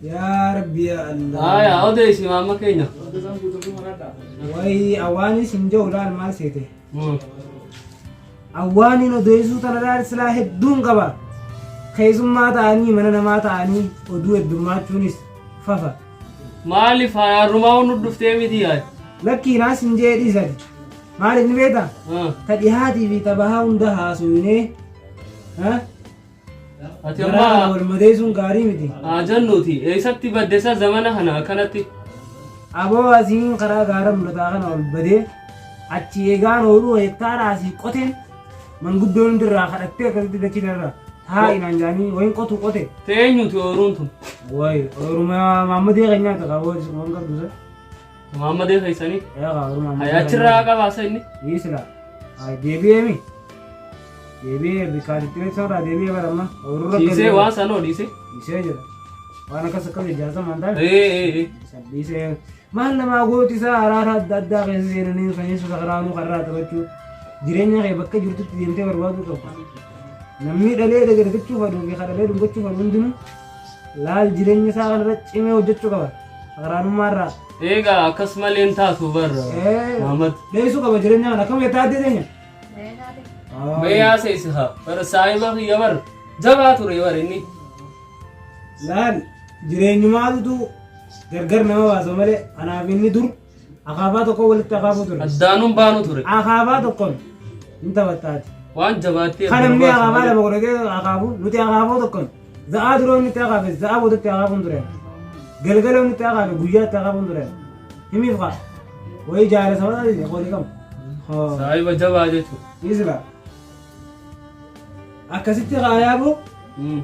يا ربي يا الله يا أوديسي ماما كينيا وي أواني سنجو لا المال سيته أواني ندويسو تنادار سلاح الدون قبا خيزم ما تاني مننا ما تاني ودو الدمات تونس ففا مالي فايا روماو ندفتي ميدي هاي لكي ناس نجيري زاد مالك نبيتا تديهاتي في تباها وندها سويني ها أتيما والمديسون قاري مدي جنوتي إيساتي بديسا زمانا هنا كانتي أبو أزين قرا غارم لتاغن والبدي أتشيغان ورو هكتار أسي قتن من قدون درا خرطة كذي دكتيرا هاي نانجاني وين قطو قطة تينيو تورونتم واي روما محمد غنيا تقاول سمون كردوسا محمد خيساني يا غارو محمد هيا تشرا كباسا إني يسلا هاي ديبي أمي ديبي بكاري تيسا ديبي برما ديسي واسانو ديسي ديسي جدا وانا كسكال إجازة ماندا إيه ديسي ما لما قلت سا أراه دادا غزيرني خنيس سكرانو قررت بتشو جيرانيا كي بكة جرت تديمته بربادو كم نمي دليل دليل بتشو فادو كي خالد دليل بتشو فادو دينو لال جيرانيا سا قررت إمي وجتشو كبار سكرانو مرة إيجا كسمالين تاسو بر محمد ليسو كبار جيرانيا أنا كم يتعدي دينيا ميا سيسها بر سايبا في يبر جباتو ريور إني لال جيرانيا ما دو غرغر نما واسو مالي أنا بيني دور أخافات كو ولت أخافات دور الدانون بانو توري أخافات كون أنت بتاعي وان جباتي خلني أخافات لما قلت أخافو نتي أخافات كون زادرو نتي أخاف زابو نتي أخافون دور غلغلو نتي أخاف بوجا تخافون دور همي فقا وهي جالس هذا اللي يقول لكم سايبا جباجتو يزرع أكاسيتي غايابو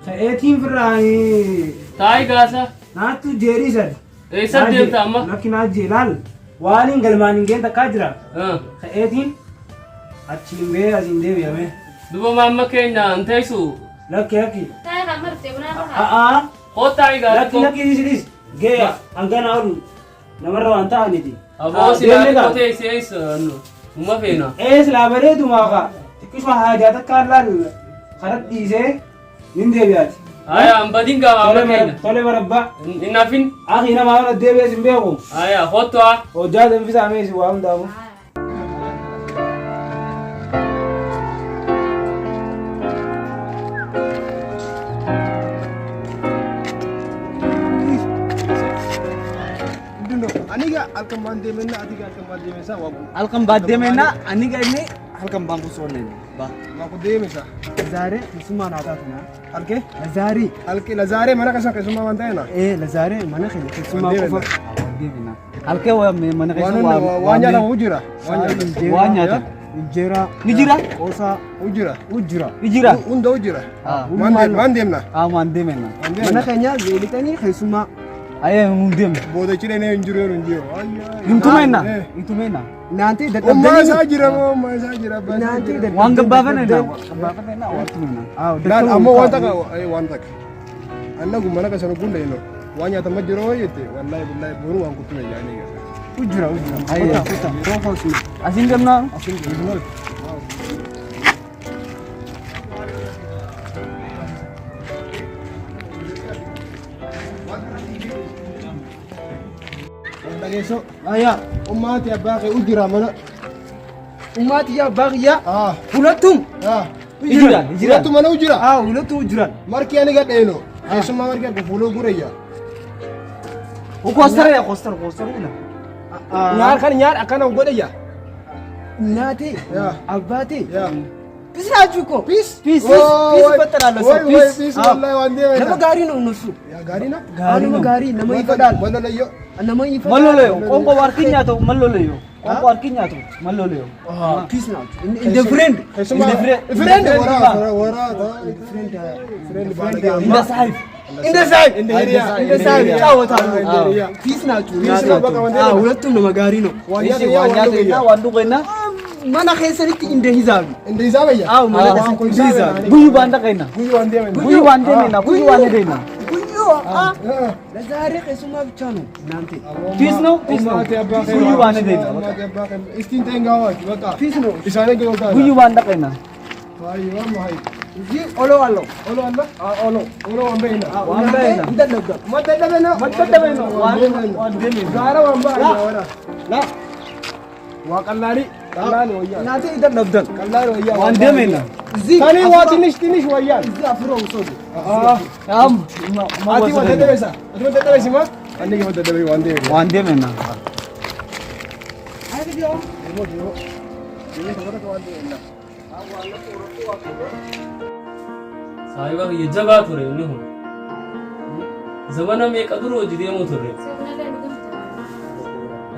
خيتين فراني تاي غاسا ناتو جيري سد إيسا ديمتا أما لكن أجيلال وانين قلمانين جين تكاجرا خيتين أتشين بيه أزين دي بيامي دوبا ماما كينا انتيسو لكي تاي غمرتي بنا هو تاي غاسا لكي ديس جيا أنكنا أقول نمر وانتا نيتي أبو سيلاني كوتي سيس وما فينا إيش لابري دوماغا تكش ما حاجاتك كارلال خرط ديسه من دي بياتي آيا أمبادين كا ماما كينا طولي مربع إنافين أخي أنا ما أنا ديبي سنبيعهم آيا خطوة وجاد في سامي سوام دابو Aniga alkan bande menna atiga alkan bande mesa wabu. Alkan bande menna aniga ini alkan bambu sone ba. Maku de mesa. Lazare suma na tatuna. Alke? Lazari. Alke lazare mana kasan kesuma mantena. Lazare mana khili suma ko fa. Bande menna. Alke wa mana kasan wa. Wanya na ujira. Wanya ta. Ujira. Ujira? Osa ujira. Ujira. Ujira. Unda ujira. Mande menna. Mande menna. Mana kanya zelitani khisuma Ayah mundem. Bodoh cile ne injuri runjio. Itu mana? Nanti dekat. Oh masa jira Nanti dekat. Wang kebapan ena. Kebapan ena waktu mana? Dan amo wantak, wantak. Anda gumana kasar gunda ino. Wanya tamat jiro yete. Wallahi buru wang kutu ya ini. Ujra. Ayah. Rokok sih. Asin demna. Asin demna. Dageso, ayah, umat ya bagi ujira mana? Umat ya bagi ya. Ulatum. Ulatum mana ujira? Ulatum ujira. Marki ani gak eno. Semua marki aku follow gure ya. Kostar ina. Nyar kan nyar akan aku gode ya. Nati, abati. Ya. Peace ajuko. Peace betul lah. Peace wallahi wande. Nama gari no nusu. Ya gari na? Gari nama ifadal. Mana layo? Nama ifadal. Maloloyo. Kongko warkinya tu maloloyo. Kongko warkinya tu maloloyo. Peace na. Indifferent. Friend. In the side. In the side. Ciao tahu. Peace na tu. Ulatum nama gari no. Wanya wandu kena. Mana khesari ti inde hizabi ya mana khesari hizabi buyu banda kaina buyu wande mena buyu lazare khesuma bichano nanti pisno buyu wane dena istin tengawa waka pisno isane ke waka buyu banda kaina ayo mahai እዚህ ኦሎ አለው ኦሎ አለ ኦሎ ኦሎ ወንበይና ወንበይና እንደነገ መደደበና መደደበና ዋንደሜ ዛራ ወንባ ወራ ላ ዋቀላሪ ቀላል ወያ እናቴ እንደነብደን ቀላል ወያ ዋንደሜና እዚህ ታኒ ዋ ትንሽ ወያ እዚህ አፍሮ ውሰዱ አም አቲ ወደደበሳ ወደደበሲማ አንዴ ወደደበ ዋንደሜና አይዲዮ ሳይባ የጀባ ቱሬ ነው ዘመና ሜ ቀድሮ ጅዴ ሞቱሬ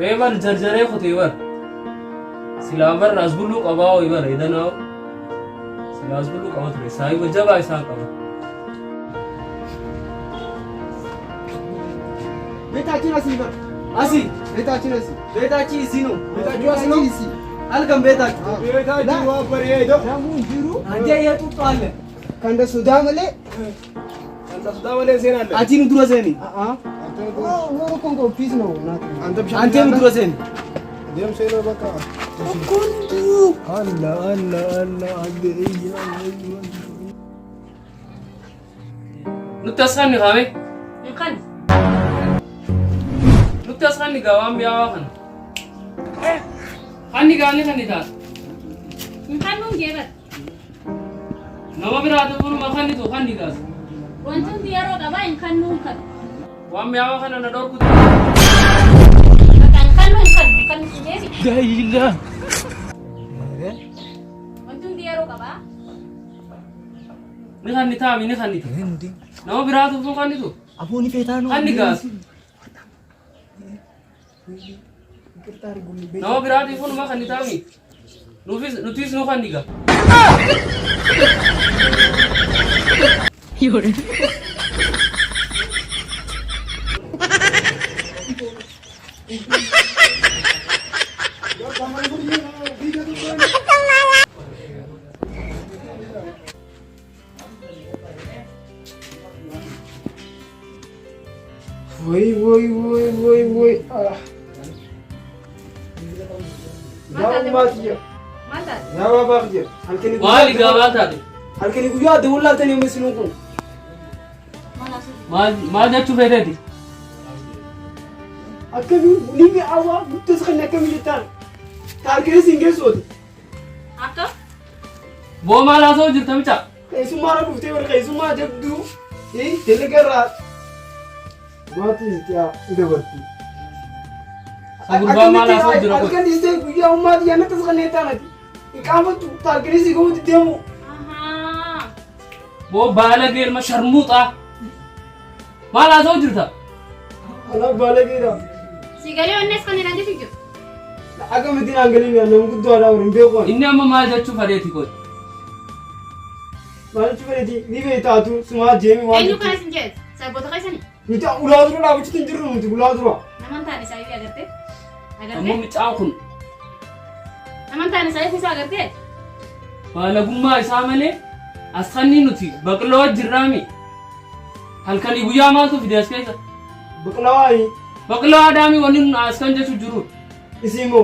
ኤቨር ጀርጀሬ ኹቴቨር ሲላቨር አዝቡሉ ቀባው ይበር ይደናው ሲላዝቡሉ ቀባው ቱሬ ሳይባ ጀባ ይሳቀባ ቤታችን አሲ ቤታችን እዚህ ነው ቤታችን እዚህ አልከም ቤታችን ዋበሬ ሄዶ ጅሩ አንዴ የጡጦ አለ ከንደ ሱዳመሌ ዜናለ አቲኑ ድሮ ዘኒ ወሮ ኮንጎ ፒስ ነው አንተ ድሮ ዘኒ ደም ሴሎ በቃ ኮንዱ አላ ኑተስኻኒ ኻቤ እንከን ኑተስኻኒ ጋዋም ያዋኸን ኻኒ ጋኒ ኻኒታ እንከን ነው ጌበት ነማ ቢራቱ ቡኑ መኻኒቱ ኻኒ ጋስ ወንቱን ዲያሮ ቀባ እንከን ነው እንከን ዋም ያዋኸን ነዶርኩ በቃ እንከን ነው እንከን ጌቢ ጋይላ ወንቱን ዲያሮ ቀባ ንኻኒታ ሚ ንኻኒቱ እንዴ ነማ ቢራቱ ቡኑ ኻኒቱ አቦኒ ፌታ ነው ኻኒ ጋስ ነማ ቢራቱ ቡኑ መኻኒታ ሚ ኑቲስ ነው ኻኒ ጋ 요래 ወይ ማሊ ጋባታደ halkani guyyaa dawlaatan yemesinu kun ማልደቹ ፈደዲ akkami libi awa muttes kan akkami jettan tarkee singeessooti akka ቦማላሰው ጅርተምቻ keessummaa dhuftee warra keessummaa jabduu delegarraa maatii yaa dabartii Gurbaa maalaasoo jira kun halkan dhiistee guyyaa ummaati yaannattas kan neettaanati qaamatu tarkee si ga'uutti deemu वो बालगेर में शर्मुता माला सो जिरता ala baalageedha sigalee onnes kan jedhan jechuudha akka mitiin hangalii nama guddaadhaa waliin beekuun इन्ने अम्मा माल जच्चू फरेती कोई maalichi fedhati ni beektaatu sumaa jeemi waan eenyu kanas hin jedhe saboota keessanii nuti ulaa dura dhaabachuutti hin jirru nuti ulaa dura namantaan isaa iyyuu agartee अम्मो मिचाखुन namantaan isaa iyyuu agartee बालगुम्मा इसा मले असखनी नुती बकलो जिरामी हलकनी गुया माल तो विदेश कैसा biqilawaayi बकलो आदामी वनिन आस्कन जचू जुरू isiimoo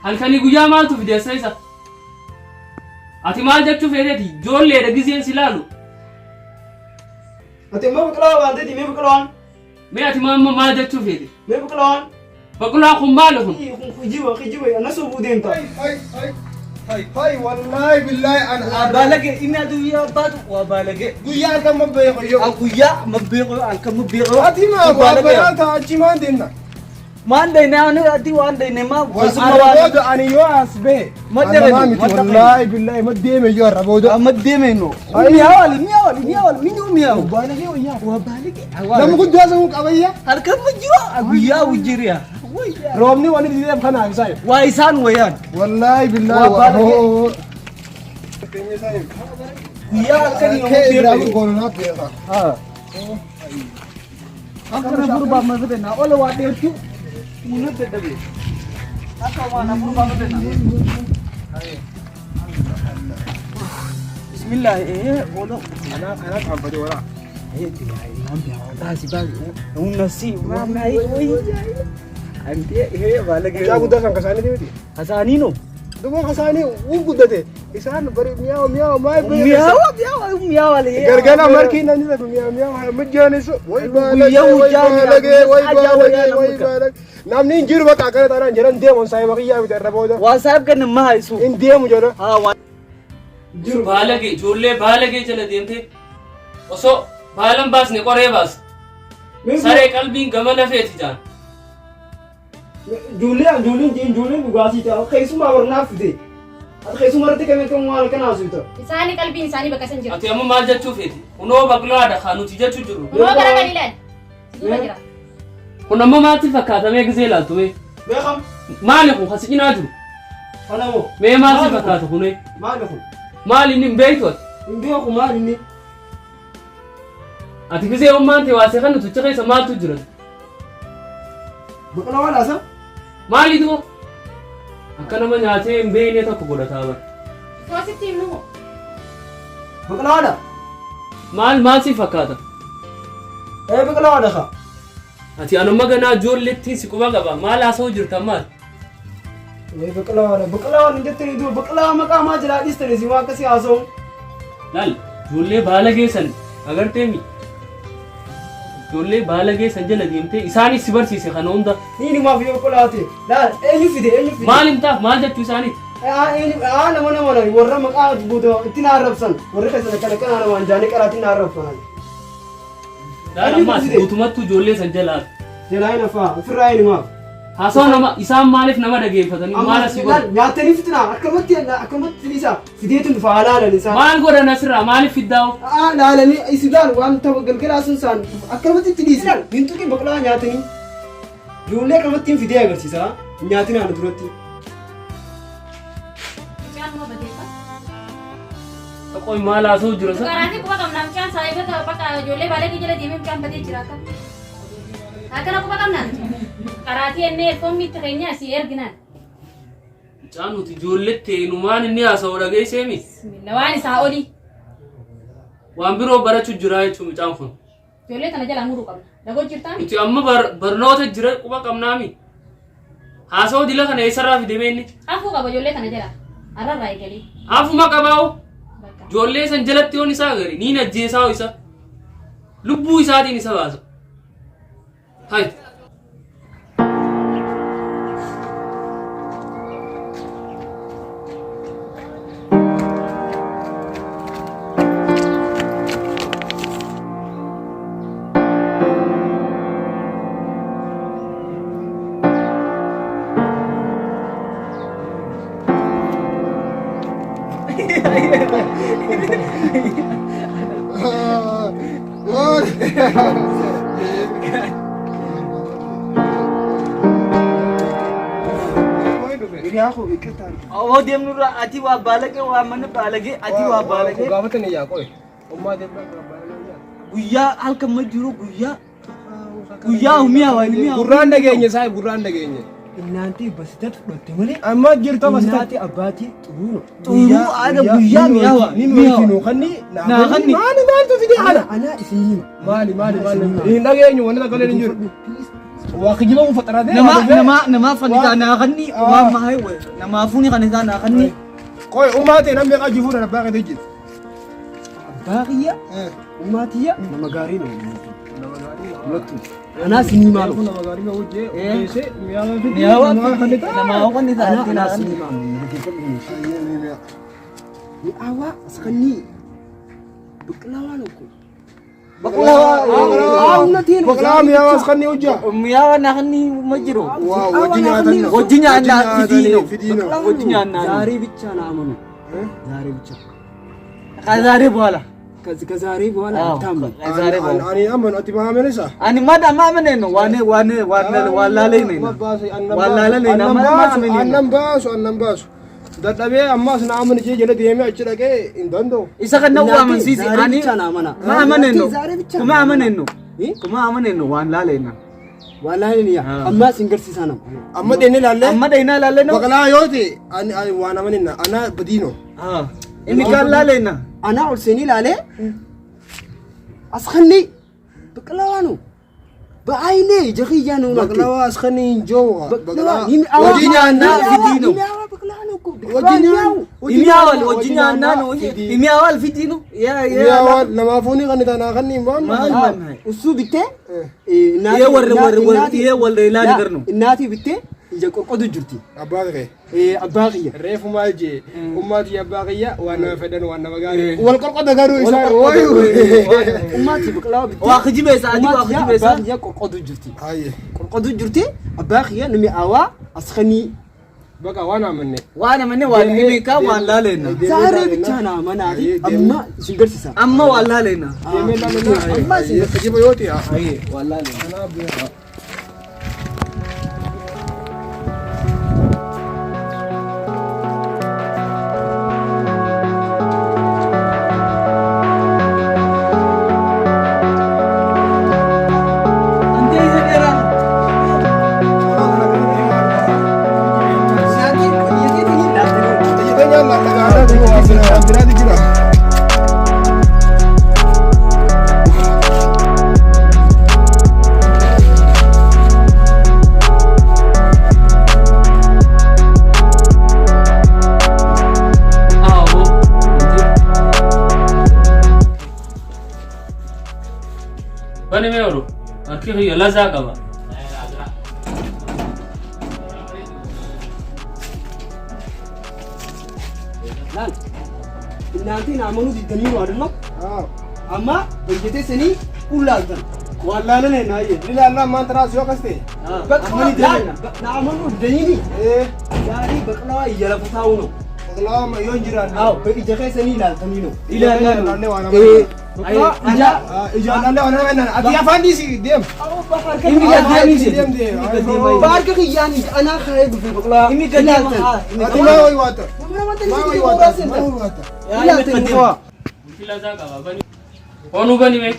हलकनी गुया माल तो विदेश कैसा अति माल जच्चू फेरेती जोर ले रगिजियन सिलालू ati immoo biqilawaa waan ta'eeti mee biqilawaan मैं अति माल जच्चू फेरे mee biqilawaan बकलो खुम्बाल हुन kijiba ana soofuu deemta hay wallahi billahi an balage ina duya batu wa balage guyyaa kan mabbeeqo yo akuya mabbeeqo an kam mabbeeqo ati ma waabaraata achi maan deemna maan dayne anu ati waan dayne ma wasumaboodo ani yoo asbe wallahi billahi ma deeme yoo raboodo amademe no miyawal balage wa balage nam guddaa san qabayya har kam jiwa akuya wujiriya roobni wani dideem kana isaayo waa isaan wayaan wallahi billahi guyyaa halkanii keeraa goonaa beeka akkana furbaa mafedena ola waa dheertu muna dadhabe akka waana furbaa mafedena bismillah olo ana kaanfate wala basi unasi mamai oi ante balage guddaa san kasaanii deemti hasaanino Duuba kasaanii uun guddate isaan bari mi'aawa maal mi'aawa lee gargara markii namni tokko mi'aawa mijjaanis way baalage namni hin jiru bakka akkana taanaan jedhan deemuun saayiba kiyyaa miti irra booda waan saayib ganna maa isu hin deemu jedha jiru baalagee ijoollee baalagee jala deemtee osoo baalan baasne qoree baas saree qalbiin gama lafeeti jaan Ijoolleen dhugaatii ta'a keessumaa warnaaf fide keessuma irratti qabeekan waan kanaa suuta Isaanii qalbiin isaanii bakka san jiru. ati amma maal jechuu feeti kunoo baqlaadha kaa nuti jechuu jiru Kunoo gara gadi ilaali. Siduuba jira. kun amma maatti fakkaatamee gisee ilaaltu mee beekam maali kun kasi cinaa jiru kanamoo mee maatti fakkaata kunee maali kun maali inni hin beektu ati hin beeku maali inni ati gisee ummaan ta'e waasee kan nuti keessa maaltu jira baqala waan asa maali doo akka nama nyaatee hin beekne tokko godhataa bara Toositti himnu moo? baqala waadha maal si fakkaata baqala waadha ka ati anuma ganaa ijoolleettiin si quba qaba maal haasa'u jirtan maal baqala waan hin jettanii duuba baqala maqaa maa jalaa dhiistanii si waan akkasii haasa'u laal ijoollee baala geessan agartee mi ijoollee baala geessan jala deemtee isaanis si barsiise kana hunda Ini maaf yoo qolaate laal eenyu fide maal himtaaf maal jechuu isaaniiti nama warra maqaa buuto ittiin arrabsan warri keessan kana namaan jaanii qaraatiin arrabsan laal ammaas guutumattuu ijoollee san jalaati jalaa hin hafaa ofirraa hin himaaf haasa'u nama isaan maaliif nama dhageeffatanii maal asii godhan nyaatanii fitina akkamatti isa fideetu dhufa haalaalan isaa maal godhan asirraa maaliif fiddaa'u laalanii isidaan waan ta'u galgalaa sun isaan akkamatti itti dhiisan hin tuqin baqlaa nyaatanii ijoollee akkamattiin fidee agarsiisa nyaatiin haala duratti Mucaan moo badeessa? Tokkoon maal haasa'u jira sa Garaantii quba qabnaa mucaan saayibota bakka ijoollee baadiyyaa jala deemee mucaan badee jira akka. Akkana quba qabnaan. Karaatii ennee foomii itti keenyaa si erginaan. mucaan nuti ijoolletti eenyumaan inni haasa'u dhageesseemi Bismillah waan isaa olii. waan biroo barachuu jira jechuun mucaan kun Ijoollee kana jala muruu qabna. Dagoo jirtaami? nuti amma barnoota jira quba qabnaami haasa'u dila kana eessarraa fideme inni Hafuu qaba ijoollee kana jala. Arrarraa eegalee. haafuma qabaa'u Bakka. ijoollee san jalatti yoon isaa gari niin ajjeesaa'u isa lubbuu isaatiin isa baasa hai oo deemnurra ati waa baalage waa mana baalage ati waa baalage gaafatanii yaa qoy ummaa deemaa guyyaa halkan ma jiru guyyaa mi'a waan mi'a gurraan dhageenye saayib gurraan dhageenye Inaanti basitatu fudhatte malee amma jirta basitatti inaati abbaatii xuruuno xuruu aada guyyaa mi'aawa ni mootinu kanni naa kanni maaltu fide ana anaa isin hima maali hin dhageenyu wanni takka leen hin jiru waa kijiba mu faxarate nama fannisaa naa kanni waa mahay namaa fuuni kan isaa naa kanni qoy ummaa ta'e namni meeqa jifuudha abbaa kee tejjit baaqiyya umaatiyya nama gaarii nama hulattu anaa isin himaa lo nama gaarii ma wajjee ogeesse mi'aawa namaa kan isaa ati naa isin kanni himaa mi'aawaa asqannii biqilawaan okko Baklaa mi'aawa asqannii hojjaa mi'aawa naa kanni ma jiru wajji nyaatan wajji nyaannaa fidiino wajji nyaannaa ዛሬ ብቻ ነው አመኑ ዛሬ ብቻ ከዛሬ በኋላ ከዛሬ በኋላ አታምኑ ከዛሬ በኋላ ani amanu ati maamenisa ani mada maamene no wane wallale ne wallale ne annan baasu dadhabee ammas na amanu jee jala deemee achi dhaqee hin danda'u isa kan na waaman sisi ani ብቻ ነው አመና ma amane no ዛሬ ብቻ kuma amane no wallale na wallahi ni amma singarsiisa nam amma deenne laalle amma dayna lalle no baklaa yoo ta'e ani waan amaninna ana badiino inni kan lalle na ana ulseni lale askhani biqilawaa ነው በአይኔ ጀኺያ ነው baklaa asqannii hin joo baklaa hojii nyaannaa fidiino biqilaa ነው tokko imiyaawal wajjin nyaannaan imiyaawal fidinu imiyaawal namaafuni kan itanaa kan niin baan usuu bittee yee warra ilaali garnu innaatii bittee ija qorqodu jirti abbaa kee abbaa kiyya reefu maal jee ummaatii abbaa kiyya waan nama fedhan waan nama gaarii wal qorqoda garuu isaa ummaatii biqilaa bittee waa kijibeessa adii waa kijibeessa abbaa kiyya qorqodu jirti qorqodu jirti abbaa kiyya nami awaa askanii baka waan amanne waan hiika waan laaleenna zaaree bichaa na amanaati amma isin garsiisa amma waan laaleenna deemee laaleenna amma isin kijiba yooti waan laaleenna bani me oro arki hiyo laza qaba lan inaanti naamanu diddanii waadno amma hojjete sanii ulaaltan waan laalane naaye ilaalaa maanta raas yoo kaste amani deena naamanu diddanii yaari baqlaa yala fataawuno baqlaa ma yoon jiraan ija keessanii ilaaltanii no ilaalaa waan ijoollee waan nama ati afaan dhiisi deem inni gaddeemisi baarka kiyyaan anaa kaayee dhufe baqlaa inni gaddeema ati maa wayi waata maa wayi waata ilaaltanii koo laza qaba bani onu bani me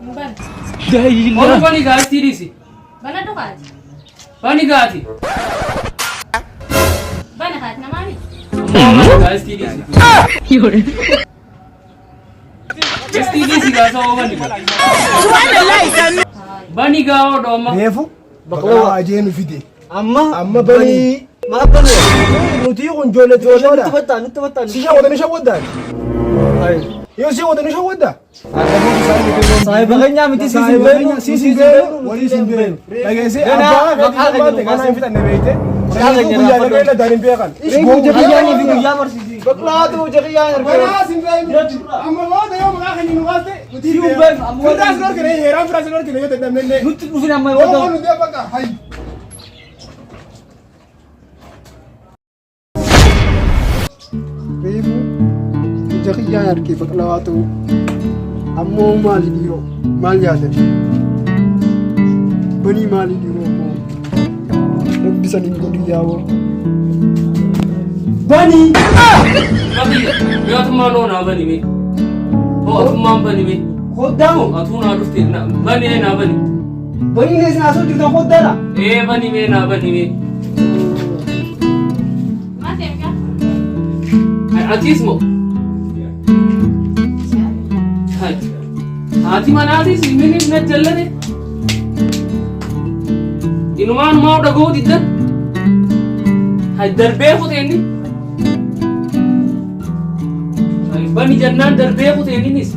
Muban. onu bani gaasti disi Bana dhugaati. bani gaati Bana haati namaani. gaasti disi gaasti disi gaasa o bani bani gao doma reefu baqlaa ajeenu fide amma bani maa bani nuti kun joolle joolleedha nutti battaan si shawwadani shawwaddaan yoo si shawwadani shawwadda saahiba keenyaa miti siisin beenu walii sin beenu dhageessee abbaa maqaa keenyaa kana hin fixanne beekte guyyaa dhagee ladaan hin beekan guyyaa fi guyyaa barsiisi baqlaatu jaqiyaa Wala sin beenu amma waata yoo maqaa keenya nu baaste nuti beenu firaas lor kene heeraan firaas lor kene yoo dadhabnellee nutti dhufin amma yoo nu dee bakka hayi reefu jaqiyaa harkee baqlawaa ta'u ammoo maali dhiiroo maal nyaatan banii maali dhiiroo ammoo rabbisaniin godhi yaawoo banii yo atuma no na bani me o atuma bani me hoddaamo atuna dufte na bani na bani banii nees naasoo jirtan hoddaadha bani me na bani me Matemka. atismo ati manati simini na jallane inuman mau dago diddan hay darbe futeni bani jannan darbe futeni nis